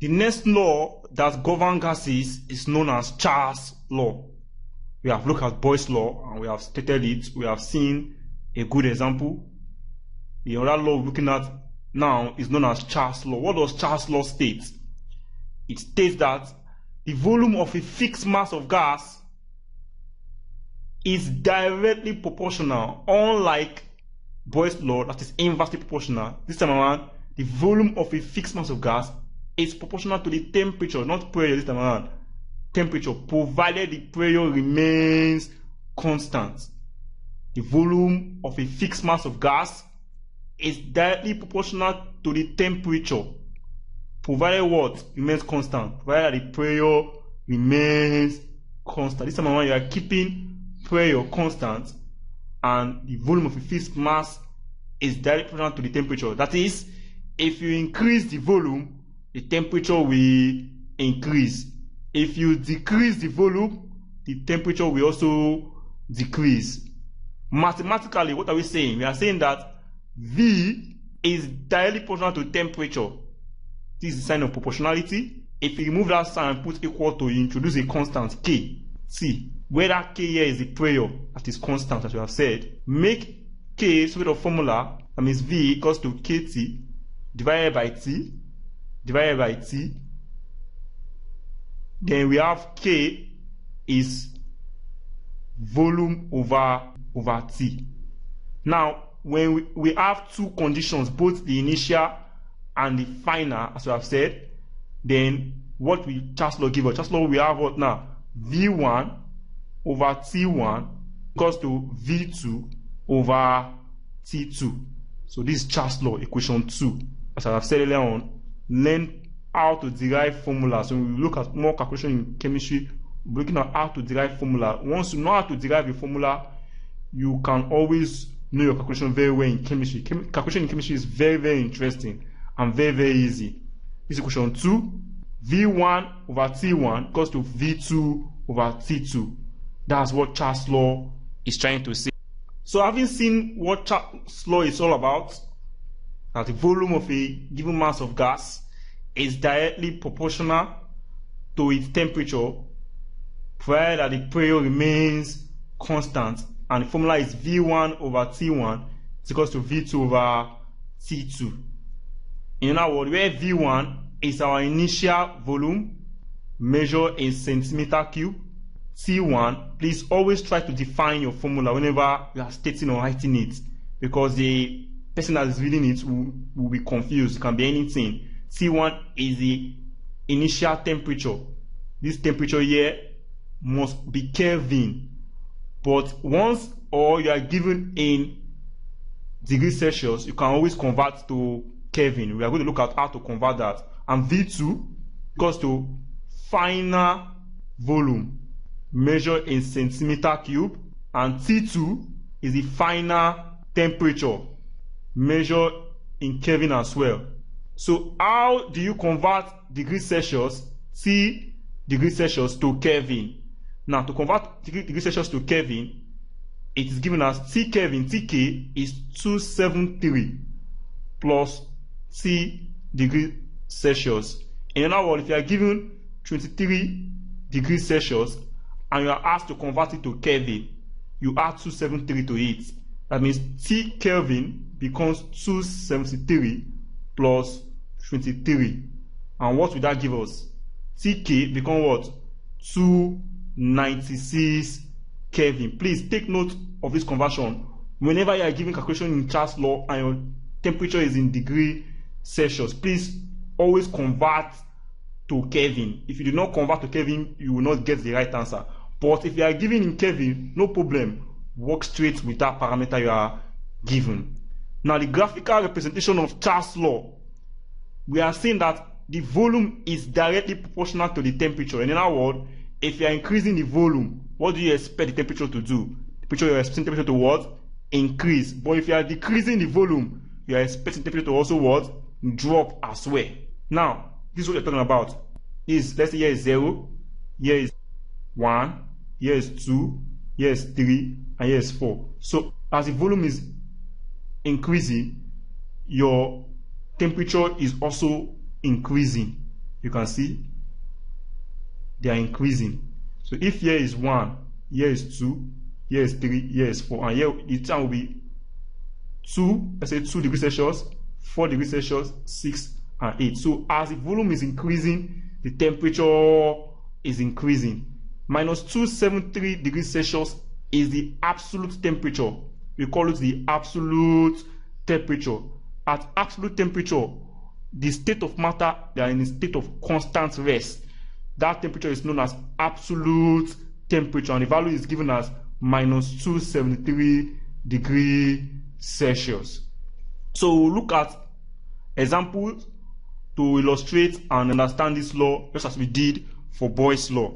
The next law that governs gases is known as Charles' law. We have looked at Boyle's law and we have stated it. We have seen a good example. The other law we're looking at now is known as Charles' law. What does Charles' law state? It states that the volume of a fixed mass of gas is directly proportional, unlike Boyle's law that is inversely proportional. This time around, the volume of a fixed mass of gas is proportional to the temperature, not pressure this time around. Temperature, provided the pressure remains constant. The volume of a fixed mass of gas is directly proportional to the temperature, provided what remains constant, provided the pressure remains constant. This time around, you are keeping pressure constant, and the volume of a fixed mass is directly proportional to the temperature. That is, if you increase the volume, the temperature will increase. If you decrease the volume, the temperature will also decrease. Mathematically, what are we saying? We are saying that V is directly proportional to temperature. This is the sign of proportionality. If you remove that sign and put equal to, you introduce a constant K. See, where that K here is the pressure that is constant, as we have said. Make K sort of formula, that means V equals to KT divided by T, divided by T. Then we have K is volume over T. Now, when we have two conditions, both the initial and the final, as we have said, then what will Charles' law give us? Charles' law, we have what now? V1 over T1 equals to V2 over T2. So this is Charles' law, equation 2. As I have said earlier on, learn how to derive formulas. So when we look at more calculation in chemistry, we're looking at how to derive formula. Once you know how to derive a formula, you can always know your calculation very well in chemistry. Calculation in chemistry is very, very interesting and very, very easy. This is equation 2. V1 over T1 equals to V2 over T2. That's what Charles' law is trying to say. So having seen what Charles' law is all about, that the volume of a given mass of gas is directly proportional to its temperature, provided that the pressure remains constant, and the formula is V1 over T1 is equals to V2 over T2. In other words, where V1 is our initial volume measured in centimeter cube, T1, please always try to define your formula whenever you are stating or writing it, because the person that is reading it will be confused. It can be anything. T1 is the initial temperature. This temperature here must be Kelvin. But once or you are given in degrees Celsius, you can always convert to Kelvin. We are going to look at how to convert that. And V2 equals to final volume measured in centimeter cube, and T2 is the final temperature measured in Kelvin as well. So how do you convert degrees Celsius, T degrees Celsius, to Kelvin? Now, to convert degrees Celsius to Kelvin, it is given as T Kelvin, TK is 273 plus T degrees Celsius. In other words, if you are given 23 degrees Celsius and you are asked to convert it to Kelvin, you add 273 to it. That means T Kelvin becomes 273 plus 23. And what will that give us? TK becomes what? 296 Kelvin. Please take note of this conversion. Whenever you are giving calculation in Charles' law and your temperature is in degree Celsius, please always convert to Kelvin. If you do not convert to Kelvin, you will not get the right answer. But if you are given in Kelvin, no problem. Work straight with that parameter you are given. Now, the graphical representation of Charles' law, we are saying that the volume is directly proportional to the temperature. In other words, if you are increasing the volume, what do you expect the temperature to do? The temperature, you are expecting temperature to what? Increase. But if you are decreasing the volume, you are expecting temperature to also what? Drop as well. Now, this is what we're talking about. Let's say here is 0, here is 1, here is 2, here is 3, and here is 4. So as the volume is increasing, your temperature is also increasing. you can see they are increasing. So if here is 1, here is 2, here is 3, here is 4, and here the time will be 2, let's say 2 degrees Celsius, 4 degrees Celsius, 6, and 8. So as the volume is increasing, the temperature is increasing. Minus 273 degrees Celsius is the absolute temperature. We call it the absolute temperature. At absolute temperature, the state of matter, they are in a state of constant rest. That temperature is known as absolute temperature, and the value is given as minus 273 degrees Celsius. So we'll look at examples to illustrate and understand this law, just as we did for Boyle's law.